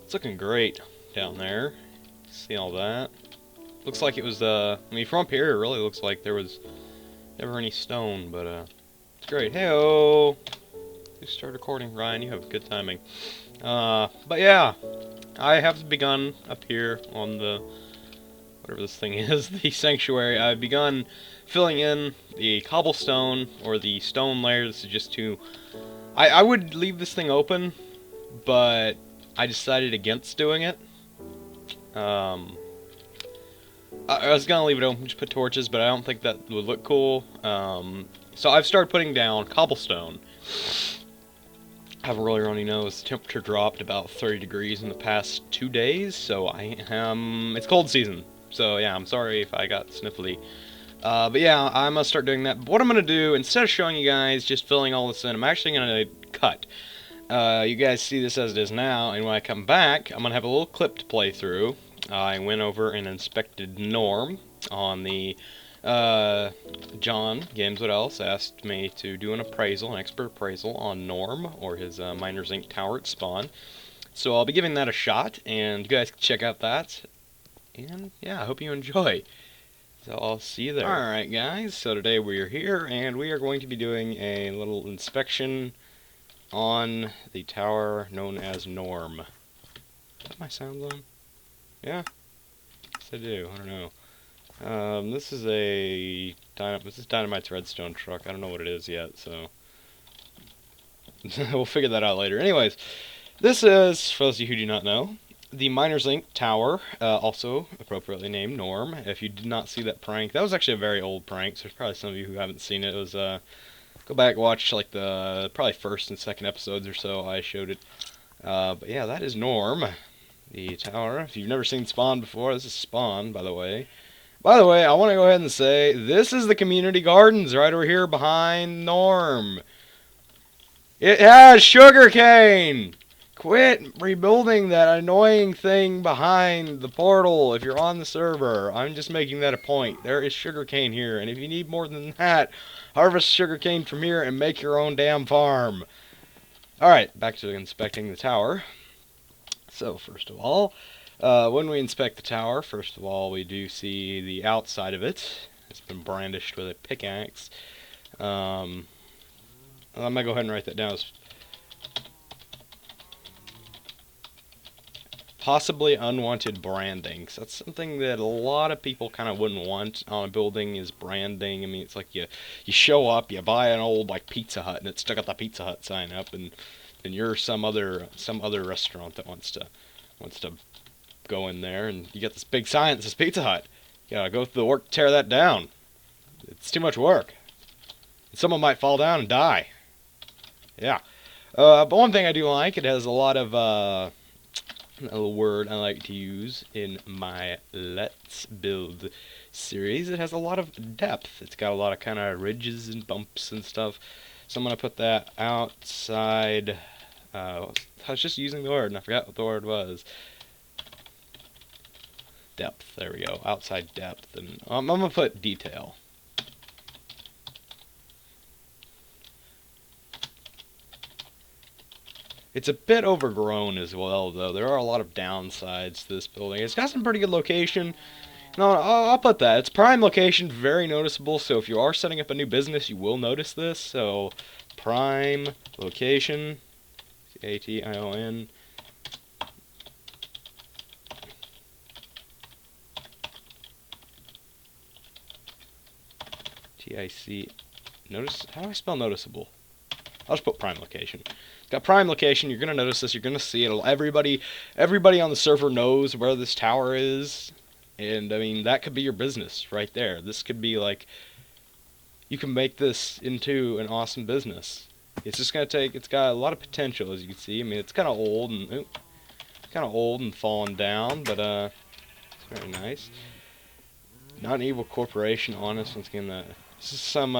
It's looking great down there. See all that? Looks like it was, I mean, from up here, it really looks like there was never any stone, but, it's great. Hey-oh! You start recording, Ryan. You have good timing. But yeah, I have begun up here on the, whatever this thing is, the sanctuary. I've begun filling in the cobblestone, or the stone layer. This is just to, I would leave this thing open, but I decided against doing it. I was gonna leave it open, just put torches, but I don't think that would look cool. So I've started putting down cobblestone. I haven't really runny nose. The temperature dropped about 30 degrees in the past 2 days, so I am. It's cold season, so yeah, I'm sorry if I got sniffly. But yeah, I'm gonna start doing that. But what I'm gonna do, instead of showing you guys just filling all this in, I'm actually gonna cut. You guys see this as it is now, and when I come back, I'm gonna have a little clip to play through. I went over and inspected Norm on the, John Games What Else asked me to do an appraisal, an expert appraisal on Norm, or his Miners Inc. tower at spawn. So I'll be giving that a shot, and you guys can check out that. And yeah, I hope you enjoy. So I'll see you there. Alright guys, so today we are here, and we are going to be doing a little inspection on the tower known as Norm. Is my sound on? Yeah? Yes I do, I don't know. This is Dynamite's redstone truck. I don't know what it is yet, so we'll figure that out later. Anyways, this is, for those of you who do not know, the Miners Inc. tower, also appropriately named Norm. If you did not see that prank, that was actually a very old prank, so there's probably some of you who haven't seen it. It was, go back and watch like the probably first and second episodes or so I showed it. But yeah, that is Norm, the tower. If you've never seen Spawn before, this is Spawn, by the way. By the way, I want to go ahead and say, this is the community gardens right over here behind Norm. It has sugarcane! Quit rebuilding that annoying thing behind the portal if you're on the server. I'm just making that a point. There is sugarcane here, and if you need more than that, harvest sugarcane from here and make your own damn farm. Alright, back to inspecting the tower. So, first of all, when we inspect the tower, first of all, we do see the outside of it. It's been brandished with a pickaxe. I'm going to go ahead and write that down as possibly unwanted branding. So that's something that a lot of people kind of wouldn't want on a building, is branding. I mean, it's like you show up, you buy an old like Pizza Hut, and it's stuck got the Pizza Hut sign up, and you're some other restaurant that wants to go in there, and you get this big sign that says Pizza Hut. You gotta go through the work to tear that down. It's too much work. Someone might fall down and die. Yeah. But one thing I do like, it has a lot of, a little word I like to use in my Let's Build series. It has a lot of depth. It's got a lot of kind of ridges and bumps and stuff. So I'm going to put that outside, I was just using the word and I forgot what the word was. Depth, there we go, outside depth. And I'm going to put detail. It's a bit overgrown as well, though. There are a lot of downsides to this building. It's got some pretty good location. No, I'll put that. It's prime location, very noticeable. So if you are setting up a new business, you will notice this. So prime location, A-T-I-O-N. T-I-C. Notice. How do I spell noticeable? I'll just put prime location. It's got prime location. You're gonna notice this. You're gonna see it. Everybody on the server knows where this tower is, and I mean that could be your business right there. This could be like, you can make this into an awesome business. It's just gonna take. It's got a lot of potential, as you can see. I mean, it's kind of old and fallen down, but it's very nice. Not an evil corporation, honest. Once again, this is some.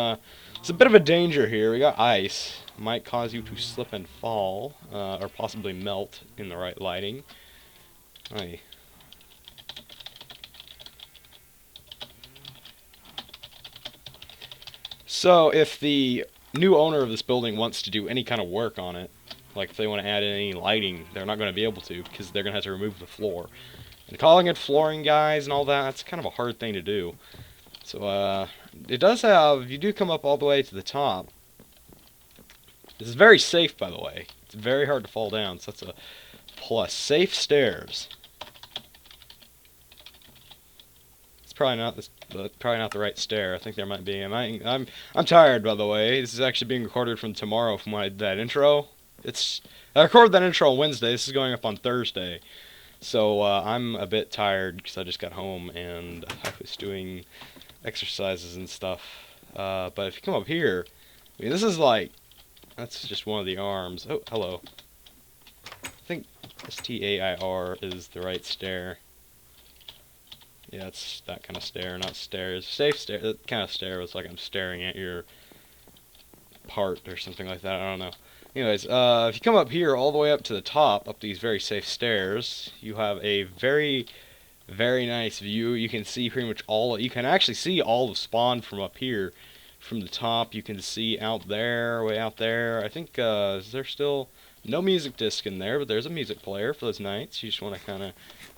It's a bit of a danger here. We got ice. Might cause you to slip and fall, or possibly melt in the right lighting. Aye. So, if the new owner of this building wants to do any kind of work on it, Like if they want to add in any lighting, they're not going to be able to because they're going to have to remove the floor. And calling it flooring, guys, and all that, that's kind of a hard thing to do. So, it does have, if you do come up all the way to the top, this is very safe, by the way. It's very hard to fall down, so that's a plus. Safe stairs. It's probably not the right stair. I think there might be. I'm tired, by the way. This is actually being recorded from tomorrow from when I did that intro. I recorded that intro on Wednesday. This is going up on Thursday. So, I'm a bit tired because I just got home and I was doing exercises and stuff. But if you come up here, I mean, this is like, that's just one of the arms. Oh, hello. I think S-T-A-I-R is the right stair. Yeah, it's that kind of stair, not stairs. Safe stair, that kind of stair was like I'm staring at your part or something like that, I don't know. Anyways, if you come up here all the way up to the top, up these very safe stairs, you have a very, very nice view. You can see pretty much you can actually see all of spawn from up here. From the top, you can see out there, way out there. I think, is there still no music disc in there, but there's a music player for those nights. You just want to kind of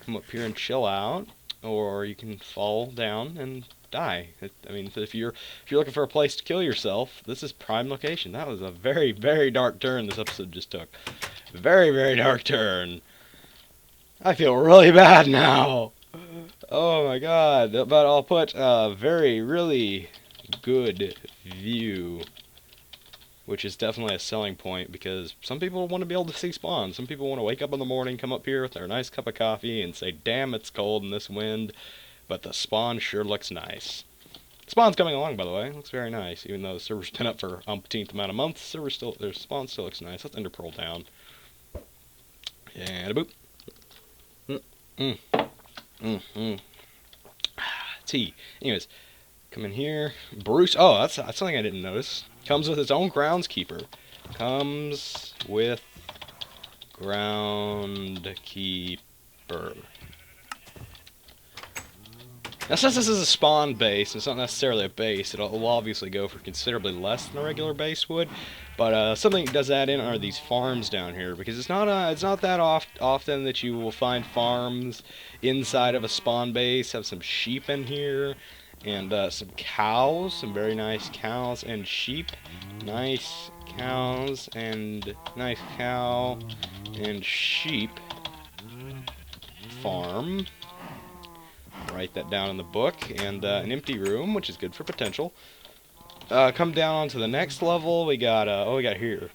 come up here and chill out, or you can fall down and die. I mean, if you're looking for a place to kill yourself, this is prime location. That was a very, very dark turn this episode just took. Very, very dark turn. I feel really bad now. Oh my god. But I'll put a really good view, which is definitely a selling point because some people want to be able to see spawn. Some people want to wake up in the morning, come up here with their nice cup of coffee and say, damn, it's cold in this wind. But the spawn sure looks nice. Spawn's coming along, by the way. It looks very nice. Even though the server's been up for umpteenth amount of months, their spawn still looks nice. Let's ender pearl down. And a boop. T. Anyways, come in here. Bruce. Oh, that's something I didn't notice. Comes with its own groundskeeper. Comes with groundkeeper. Now, since this is a spawn base, it's not necessarily a base. It'll obviously go for considerably less than a regular base would. But something it does add in are these farms down here, because it's not that often that you will find farms inside of a spawn base. Have some sheep in here, and some cows, some very nice cows and sheep. Nice cows and nice cow and sheep farm. Write that down in the book. And an empty room, which is good for potential. Come down onto the next level. We got we got here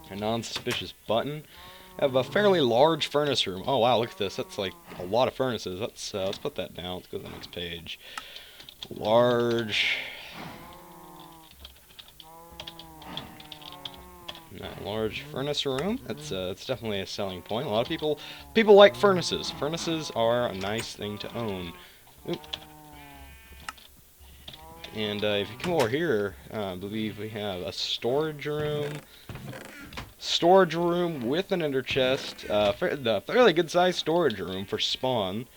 a non-suspicious button. Have a fairly large furnace room. Oh wow, look at this. That's like a lot of furnaces. Let's put that down. Let's go to the next page. Large furnace room. It's definitely a selling point. A lot of people like furnaces. Furnaces are a nice thing to own. Oop. And if you come over here, I believe we have a storage room. Storage room with an ender chest. The fairly good sized storage room for spawn.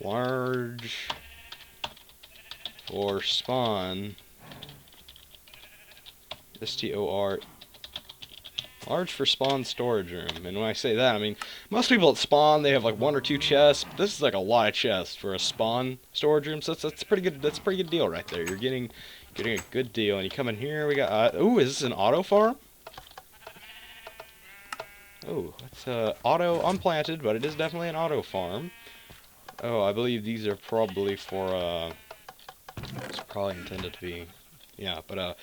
Large for spawn. S-T-O-R. Large for spawn storage room. And when I say that, I mean, most people at spawn, they have like 1 or 2 chests. This is like a lot of chests for a spawn storage room. So that's pretty good. That's a pretty good deal right there. You're getting a good deal. And you come in here, we got, ooh, is this an auto farm? Oh, it's auto unplanted, but it is definitely an auto farm. Oh, I believe these are probably for, it's probably intended to be, yeah, but,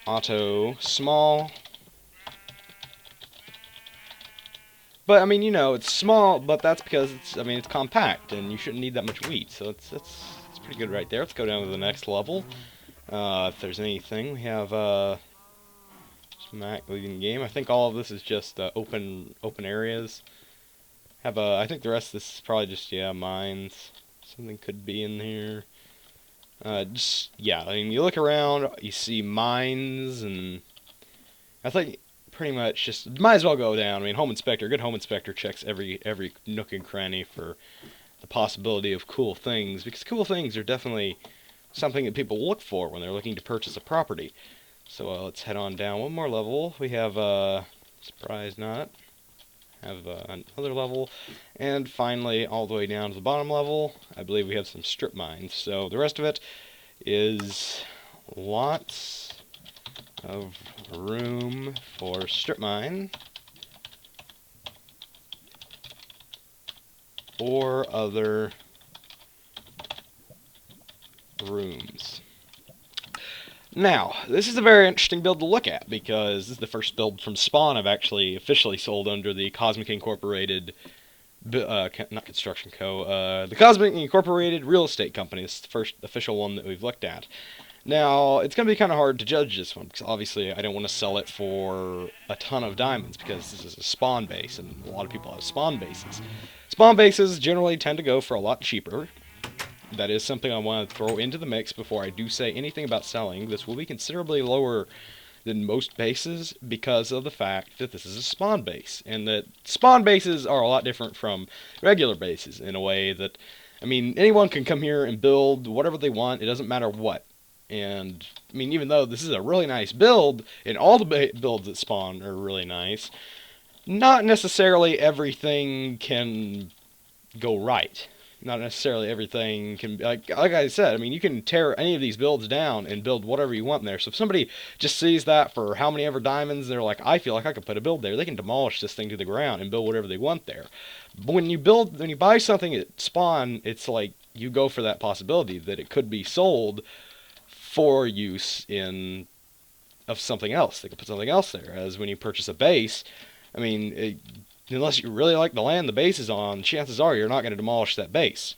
auto, small. But, I mean, you know, it's small, but that's because it's compact, and you shouldn't need that much wheat, so it's pretty good right there. Let's go down to the next level. If there's anything, we have, Smack leading game. I think all of this is just open areas. I think the rest of this is probably just, yeah, mines. Something could be in here. Yeah, I mean, you look around, you see mines, and I think pretty much just, might as well go down. I mean, home inspector, good home inspector checks every nook and cranny for the possibility of cool things, because cool things are definitely something that people look for when they're looking to purchase a property. So let's head on down one more level. We have, surprise not, have another level, and finally all the way down to the bottom level, I believe we have some strip mines. So the rest of it is lots of room for strip mine or other rooms. Now, this is a very interesting build to look at, because this is the first build from Spawn I've actually officially sold under the Cosmic Incorporated, not Construction Co., the Cosmic Incorporated Real Estate Company. This is the first official one that we've looked at. Now, it's going to be kind of hard to judge this one, because obviously I don't want to sell it for a ton of diamonds, because this is a spawn base, and a lot of people have spawn bases. Spawn bases generally tend to go for a lot cheaper. That is something I want to throw into the mix before I do say anything about selling. This will be considerably lower than most bases because of the fact that this is a spawn base, and that spawn bases are a lot different from regular bases in a way that, I mean, anyone can come here and build whatever they want. It doesn't matter what. And, I mean, even though this is a really nice build, and all the builds at Spawn are really nice, not necessarily everything can go right. Not necessarily everything can be, like I said, I mean, you can tear any of these builds down and build whatever you want in there. So if somebody just sees that for how many ever diamonds, they're like, I feel like I could put a build there, they can demolish this thing to the ground and build whatever they want there. But when you buy something at Spawn, it's like you go for that possibility that it could be sold for use of something else. They could put something else there. As when you purchase a base, I mean, unless you really like the land the base is on, chances are you're not going to demolish that base.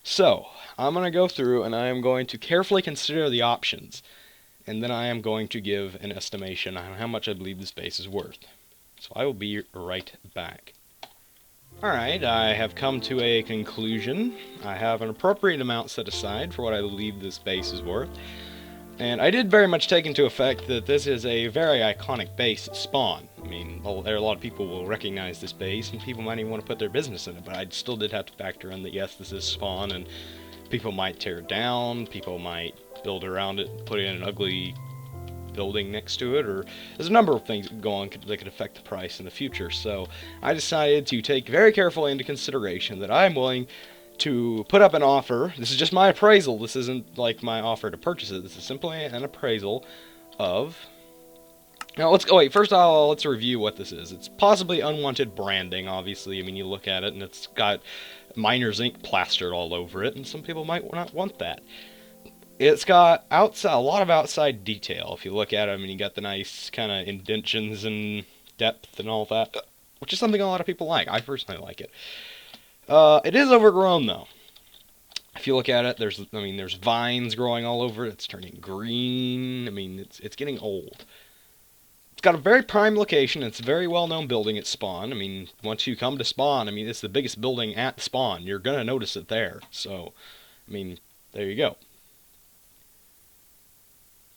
So, I'm going to go through and I am going to carefully consider the options. And then I am going to give an estimation on how much I believe this base is worth. So I will be right back. Alright, I have come to a conclusion. I have an appropriate amount set aside for what I believe this base is worth. And I did very much take into effect that this is a very iconic base at Spawn. I mean, a lot of people will recognize this base, and people might even want to put their business in it, but I still did have to factor in that, yes, this is Spawn, and people might tear it down, people might build around it, put in an ugly building next to it, or there's a number of things that go on that could affect the price in the future. So I decided to take very carefully into consideration that I'm willing to put up an offer. This is just my appraisal. This isn't like my offer to purchase it. This is simply an appraisal of... Now, let's review what this is. It's possibly unwanted branding, obviously. I mean, you look at it, and it's got Miners Inc. plastered all over it, and some people might not want that. It's got a lot of outside detail. If you look at it, I mean, you got the nice kind of indentions and depth and all that, which is something a lot of people like. I personally like it. It is overgrown, though. If you look at it, there's vines growing all over it. It's turning green. I mean, it's getting old. It's got a very prime location. It's a very well-known building at Spawn. I mean, once you come to Spawn, I mean, it's the biggest building at Spawn. You're gonna notice it there. So, I mean, there you go.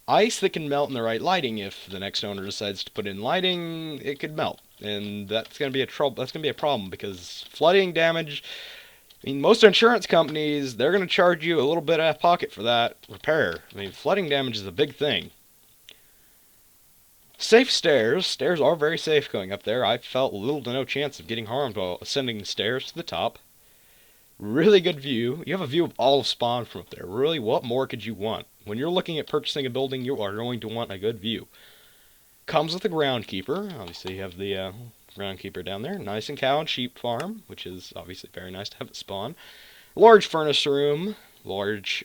Ice that can melt in the right lighting. If the next owner decides to put in lighting, it could melt. And that's going to be a problem, because flooding damage, I mean, most insurance companies, they're going to charge you a little bit out of pocket for that repair. I mean, flooding damage is a big thing. Safe stairs. Stairs are very safe going up there. I felt little to no chance of getting harmed while ascending the stairs to the top. Really good view. You have a view of all of Spawn from up there. Really, what more could you want? When you're looking at purchasing a building, you are going to want a good view. Comes with a groundkeeper. Obviously, you have the groundkeeper down there. Nice and cow and sheep farm, which is obviously very nice to have at Spawn. Large furnace room. Large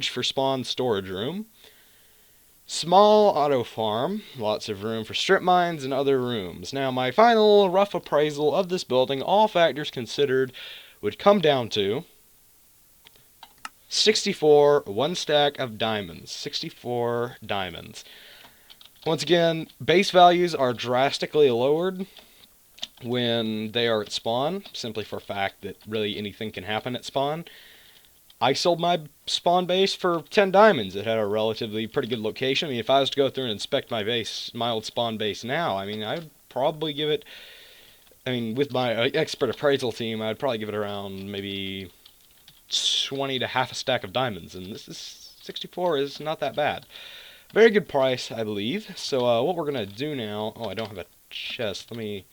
for Spawn storage room. Small auto farm. Lots of room for strip mines and other rooms. Now, my final rough appraisal of this building, all factors considered, would come down to 64, one stack of diamonds. 64 diamonds. Once again, base values are drastically lowered when they are at Spawn, simply for the fact that really anything can happen at Spawn. I sold my Spawn base for 10 diamonds. It had a relatively pretty good location. I mean, if I was to go through and inspect my old Spawn base now, I mean, I would probably give it, I mean, with my expert appraisal team, I'd probably give it around maybe 20 to half a stack of diamonds, and this is 64 is not that bad. Very good price, I believe. So what we're gonna do now? Oh, I don't have a chest. Let me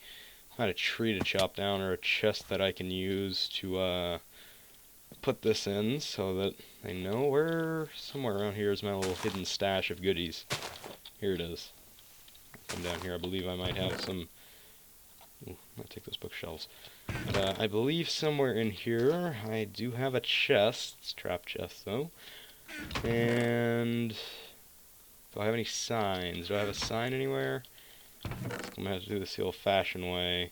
find a tree to chop down or a chest that I can use to put this in so that I know where somewhere around here is my little hidden stash of goodies. Here it is. Come down here. I believe I might have some. Ooh, I'll take those bookshelves. But I believe somewhere in here I do have a chest. It's a trap chest though. And do I have any signs? Do I have a sign anywhere? I'm gonna have to do this the old-fashioned way.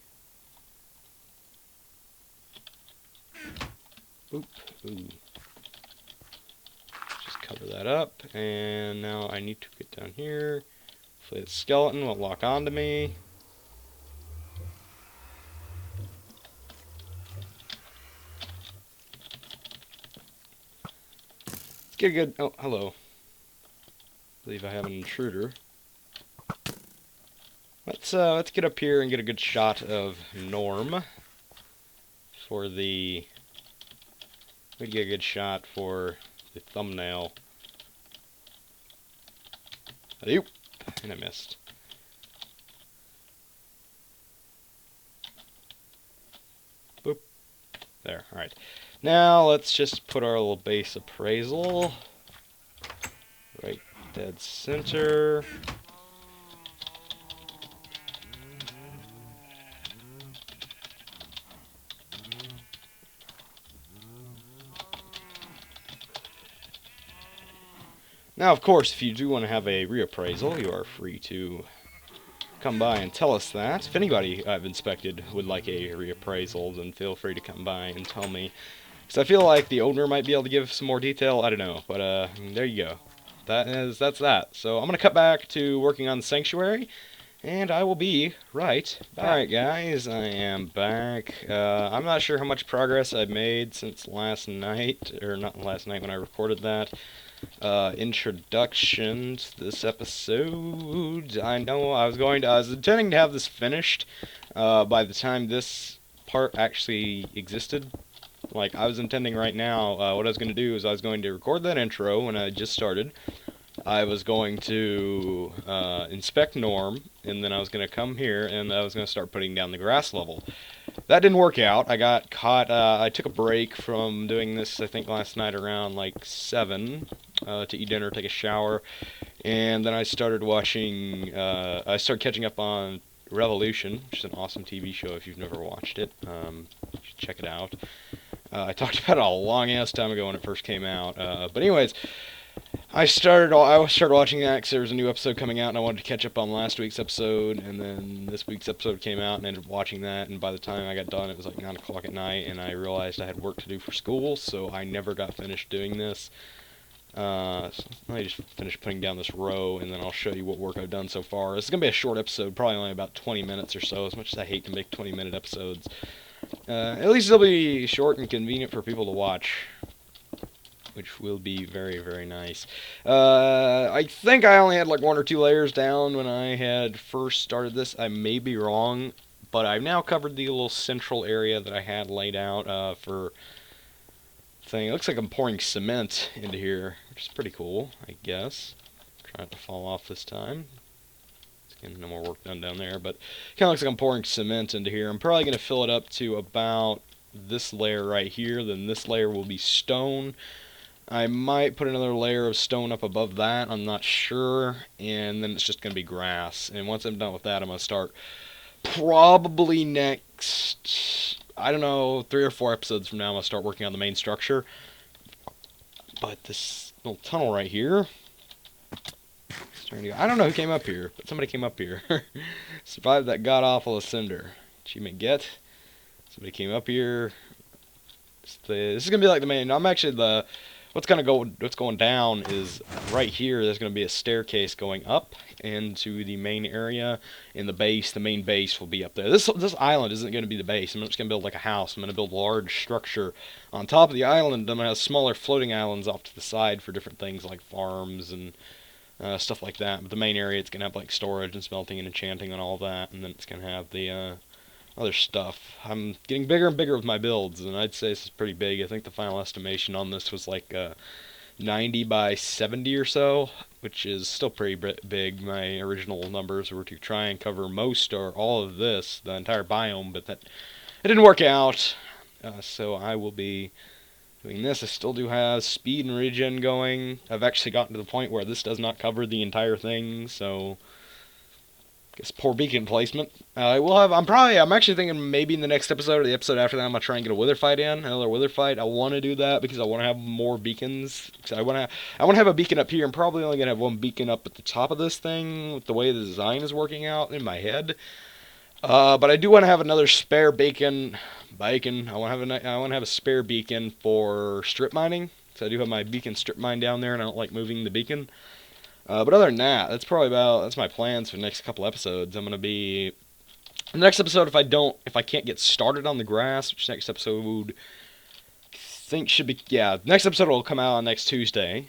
Oop. Ooh. Just cover that up, and now I need to get down here. Hopefully the skeleton will lock onto me. Let's get a good. Oh, hello. I believe I have an intruder. Let's get up here and get a good shot of Norm for the. We'd get a good shot for the thumbnail. Oop, and I missed. Boop. There. All right. Now let's just put our little base appraisal right dead center. Now, of course, if you do want to have a reappraisal, you are free to come by and tell us that. If anybody I've inspected would like a reappraisal, then feel free to come by and tell me. Because I feel like the owner might be able to give some more detail. I don't know, but there you go. That's that. So I'm gonna cut back to working on the sanctuary, and I will be right back. Alright guys, I am back. I'm not sure how much progress I've made since last night, or not last night when I recorded that. Introduction to this episode. I know I was intending to have this finished by the time this part actually existed. Like, I was intending right now, what I was going to do is I was going to record that intro when I just started. I was going to inspect Norm, and then I was going to come here and I was going to start putting down the grass level. That didn't work out. I got caught. I took a break from doing this, I think, last night around like 7 to eat dinner, take a shower, and then I started watching. I started catching up on Revolution, which is an awesome TV show if you've never watched it. You should check it out. I talked about it a long ass time ago when it first came out. But anyways, I started watching that because there was a new episode coming out, and I wanted to catch up on last week's episode, and then this week's episode came out, and I ended up watching that, and by the time I got done, it was like 9 o'clock at night, and I realized I had work to do for school, so I never got finished doing this. So I just finished putting down this row, and then I'll show you what work I've done so far. This is going to be a short episode, probably only about 20 minutes or so, as much as I hate to make 20-minute episodes. At least it'll be short and convenient for people to watch, which will be very, very nice. I think I only had like 1 or 2 layers down when I had first started this. I may be wrong, but I've now covered the little central area that I had laid out for thing. It looks like I'm pouring cement into here, which is pretty cool, I guess. Try not to fall off this time. Getting no more work done down there, but it kind of looks like I'm pouring cement into here. I'm probably going to fill it up to about this layer right here. Then this layer will be stone. I might put another layer of stone up above that, I'm not sure, and then it's just going to be grass. And once I'm done with that, I'm going to start probably next, I don't know, 3 or 4 episodes from now, I'm going to start working on the main structure. But this little tunnel right here, I don't know who came up here, but somebody came up here. Survived that god-awful ascender. Achievement get. Somebody came up here. This is going to be like the main, I'm actually the... What's going down is right here. There's going to be a staircase going up into the main area. In the main base will be up there. This island isn't going to be the base. I'm just going to build like a house. I'm going to build a large structure on top of the island. I'm going to have smaller floating islands off to the side for different things like farms and stuff like that. But the main area, it's going to have like storage and smelting and enchanting and all that. And then it's going to have the other stuff. I'm getting bigger and bigger with my builds, and I'd say this is pretty big. I think the final estimation on this was like 90 by 70 or so, which is still pretty big. My original numbers were to try and cover most or all of this, the entire biome, but that it didn't work out. So I will be doing this. I still do have speed and regen going. I've actually gotten to the point where this does not cover the entire thing, so I guess poor beacon placement. I'm actually thinking maybe in the next episode or the episode after that, I'm gonna try and get a wither fight in, another wither fight. I want to do that because I want to have more beacons. I want to have a beacon up here. I'm probably only gonna have one beacon up at the top of this thing with the way the design is working out in my head. But I do want to have another spare beacon. I want to have a spare beacon for strip mining. So I do have my beacon strip mine down there, and I don't like moving the beacon. But other than that, that's my plans for the next couple episodes. I'm gonna be the next episode if I can't get started on the grass, which next episode next episode will come out on next Tuesday.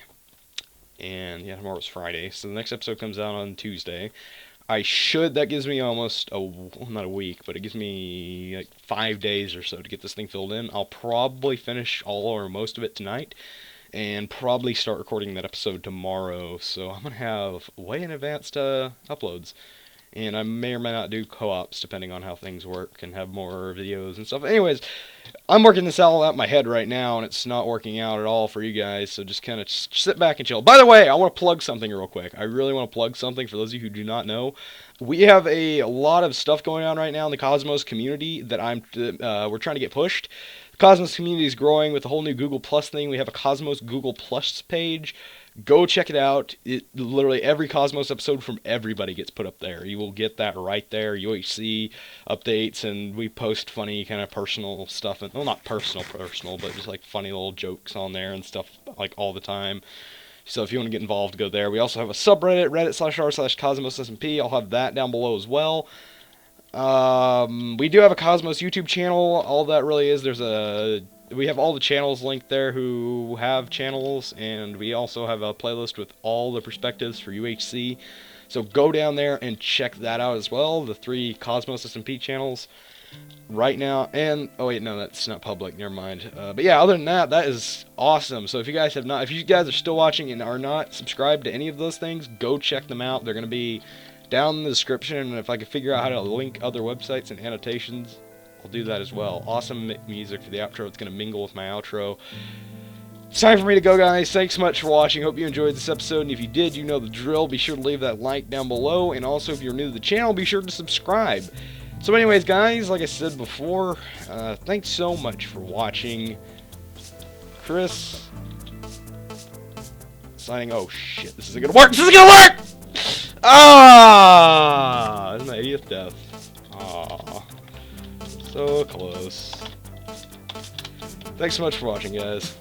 And yeah, tomorrow's Friday, so the next episode comes out on Tuesday. That gives me almost not a week, but it gives me like 5 days or so to get this thing filled in. I'll probably finish all or most of it tonight, and probably start recording that episode tomorrow. So I'm going to have way in advance uploads. And I may or may not do co-ops depending on how things work, and have more videos and stuff. Anyways, I'm working this all out in my head right now, and it's not working out at all for you guys, so just kind of sit back and chill. By the way, I want to plug something real quick. I really want to plug something for those of you who do not know. We have a lot of stuff going on right now in the Cosmos community that we're trying to get pushed. The Cosmos community is growing with the whole new Google Plus thing. We have a Cosmos Google Plus page. Go check it out. Literally every Cosmos episode from everybody gets put up there. You will get that right there. UHC updates, and we post funny kind of personal stuff. Well, not personal, but just like funny little jokes on there and stuff like all the time. So if you want to get involved, go there. We also have a subreddit, reddit.r/Cosmos SMP. I'll have that down below as well. We do have a Cosmos YouTube channel. All that really is, we have all the channels linked there who have channels, and we also have a playlist with all the perspectives for UHC. So go down there and check that out as well. The 3 Cosmos SMP channels right now. And oh wait, no, that's not public. Never mind. But yeah, other than that, that is awesome. So if you guys are still watching and are not subscribed to any of those things, go check them out. They're going to be down in the description, and if I can figure out how to link other websites and annotations, I'll do that as well. Awesome music for the outro. It's going to mingle with my outro. It's time for me to go, guys. Thanks so much for watching. Hope you enjoyed this episode, and if you did, you know the drill. Be sure to leave that like down below, and also if you're new to the channel, be sure to subscribe. So anyways, guys, like I said before, thanks so much for watching. Chris, signing. Oh shit, this isn't gonna work. This isn't gonna work. Ah, this is my 80th death. Ah, so close. Thanks so much for watching, guys.